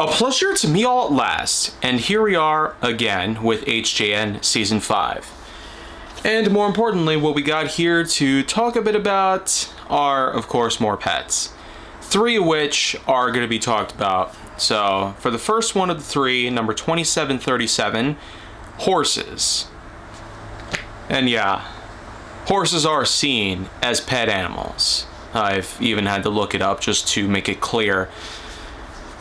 A pleasure to meet all at last, and here we are again with HJN Season 5. And more importantly, what we got here to talk a bit about are, of course, more pets. 3 of which are going to be talked about. So, for the first one of the 3, number 2737, horses. And yeah, horses are seen as pet animals. I've even had to look it up just to make it clear.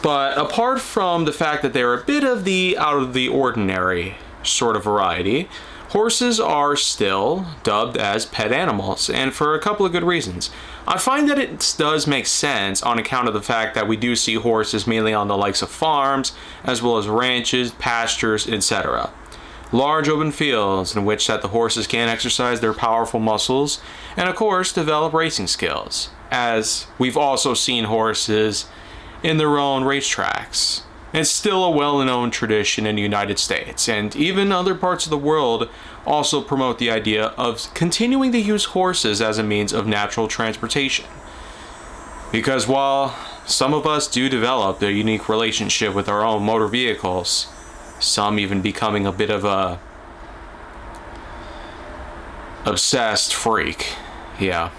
But apart from the fact that they're a bit of the out of the ordinary sort of variety, horses are still dubbed as pet animals, and for a couple of good reasons. I find that it does make sense on account of the fact that we do see horses mainly on the likes of farms, as well as ranches, pastures, etc. Large open fields in which that the horses can exercise their powerful muscles, and of course develop racing skills, as we've also seen horses in their own racetracks. It's still a well-known tradition in the United States, and even other parts of the world also promote the idea of continuing to use horses as a means of natural transportation. Because while some of us do develop a unique relationship with our own motor vehicles, some even becoming a bit of a obsessed freak. Yeah.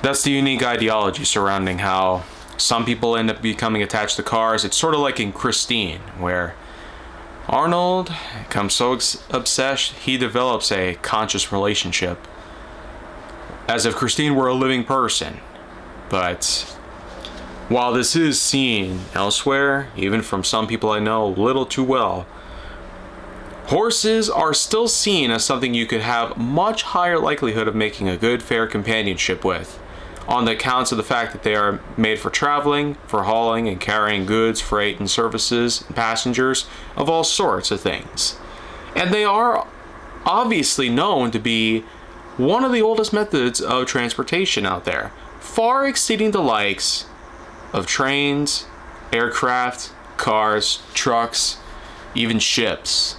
That's the unique ideology surrounding how some people end up becoming attached to cars. It's sort of like in Christine, where Arnold becomes so obsessed, he develops a conscious relationship, as if Christine were a living person. But while this is seen elsewhere, even from some people I know a little too well, horses are still seen as something you could have much higher likelihood of making a good, fair companionship with, on the accounts of the fact that they are made for traveling, for hauling and carrying goods, freight and services, and passengers of all sorts of things. And they are obviously known to be one of the oldest methods of transportation out there, far exceeding the likes of trains, aircraft, cars, trucks, even ships.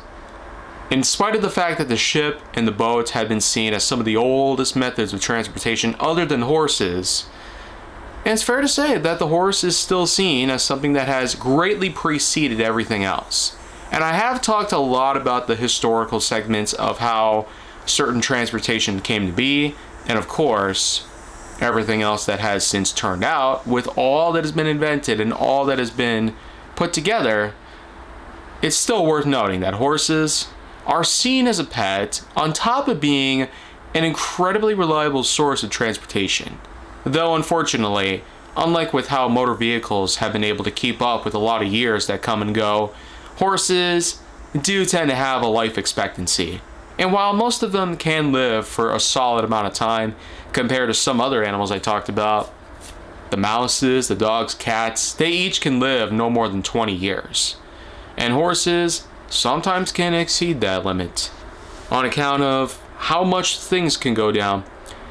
In spite of the fact that the ship and the boats had been seen as some of the oldest methods of transportation other than horses, and it's fair to say that the horse is still seen as something that has greatly preceded everything else. And I have talked a lot about the historical segments of how certain transportation came to be, and of course, everything else that has since turned out. With all that has been invented and all that has been put together, it's still worth noting that horses are seen as a pet on top of being an incredibly reliable source of transportation. Though unfortunately, unlike with how motor vehicles have been able to keep up with a lot of years that come and go, horses do tend to have a life expectancy. And while most of them can live for a solid amount of time compared to some other animals I talked about, the mouses, the dogs, cats, they each can live no more than 20 years. And horses sometimes can exceed that limit on account of how much things can go down.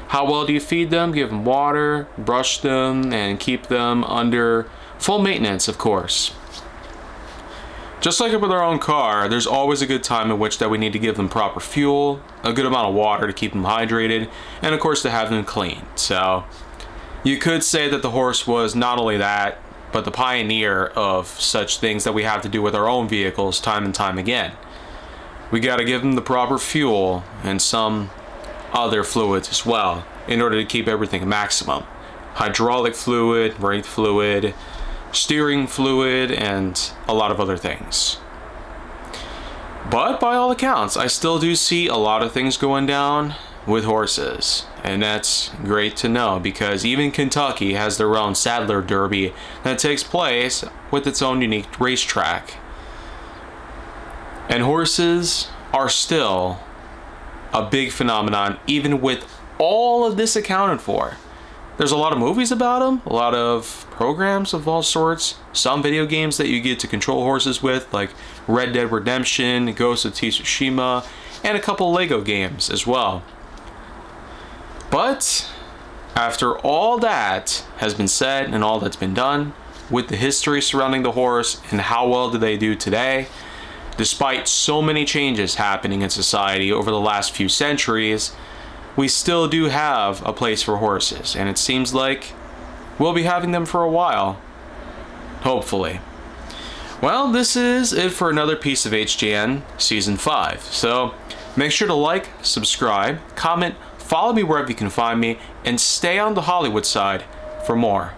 How well do you feed them, give them water, brush them, and keep them under full maintenance, of course. Just like with our own car, there's always a good time in which that we need to give them proper fuel, a good amount of water to keep them hydrated, and of course to have them clean. So you could say that the horse was not only that, but the pioneer of such things that we have to do with our own vehicles time and time again. We got to give them the proper fuel and some other fluids as well in order to keep everything at maximum. Hydraulic fluid, brake fluid, steering fluid, and a lot of other things. But by all accounts, I still do see a lot of things going down with horses, and that's great to know, because even Kentucky has their own Saddler Derby that takes place with its own unique racetrack. And horses are still a big phenomenon, even with all of this accounted for. There's a lot of movies about them, a lot of programs of all sorts, some video games that you get to control horses with, like Red Dead Redemption, Ghost of Tsushima, and a couple Lego games as well. But after all that has been said and all that's been done with the history surrounding the horse and how well do they do today, despite so many changes happening in society over the last few centuries, we still do have a place for horses, and it seems like we'll be having them for a while, hopefully. Well, this is it for another piece of HGN Season 5. So make sure to like, subscribe, comment, follow me wherever you can find me, and stay on the Hollywood side for more.